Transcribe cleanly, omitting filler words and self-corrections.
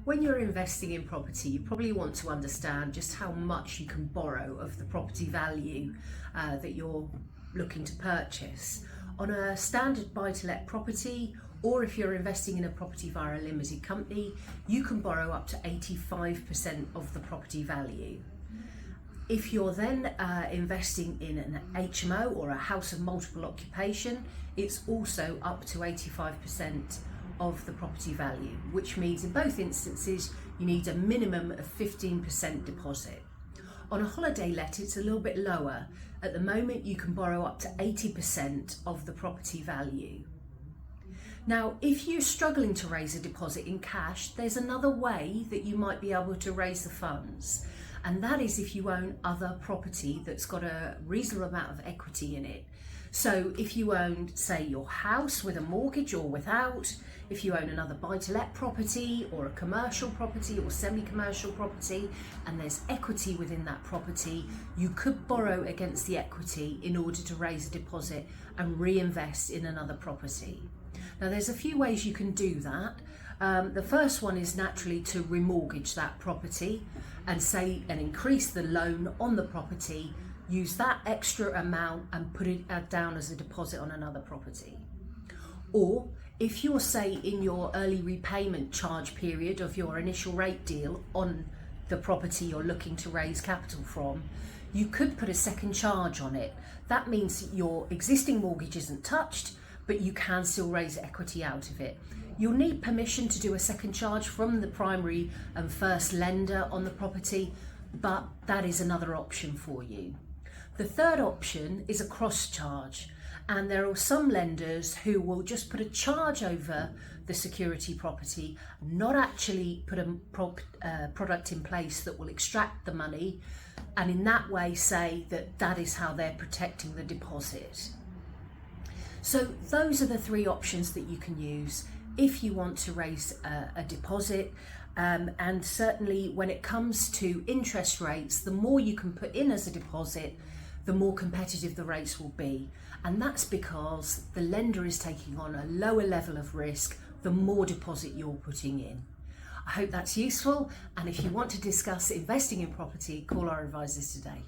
When you're investing in property, you probably want to understand just how much you can borrow of the property value that you're looking to purchase. On a standard buy-to-let property, or if you're investing in a property via a limited company, you can borrow up to 85% of the property value. If you're then investing in an HMO or a house of multiple occupation, it's also up to 85% of the property value, which means in both instances you need a minimum of 15% deposit. On a holiday let, it's a little bit lower. At the moment you can borrow up to 80% of the property value. Now, if you're struggling to raise a deposit in cash, there's another way that you might be able to raise the funds, and that is if you own other property that's got a reasonable amount of equity in it. So if you own, say, your house with a mortgage or without, if you own another buy-to-let property or a commercial property or semi-commercial property, and there's equity within that property, you could borrow against the equity in order to raise a deposit and reinvest in another property. Now, there's a few ways you can do that. The first one is naturally to remortgage that property and increase the loan on the property, use that extra amount and put it down as a deposit on another property. Or if you're, say, in your early repayment charge period of your initial rate deal on the property you're looking to raise capital from, you could put a second charge on it. That means that your existing mortgage isn't touched, but you can still raise equity out of it. You'll need permission to do a second charge from the primary and first lender on the property, but that is another option for you. The third option is a cross charge, and there are some lenders who will just put a charge over the security property, not actually put a product in place that will extract the money, and in that way say that that is how they're protecting the deposit. So those are the three options that you can use if you want to raise a deposit. And certainly when it comes to interest rates, the more you can put in as a deposit, the more competitive the rates will be. And that's because the lender is taking on a lower level of risk the more deposit you're putting in. I hope that's useful, and if you want to discuss investing in property, call our advisors today.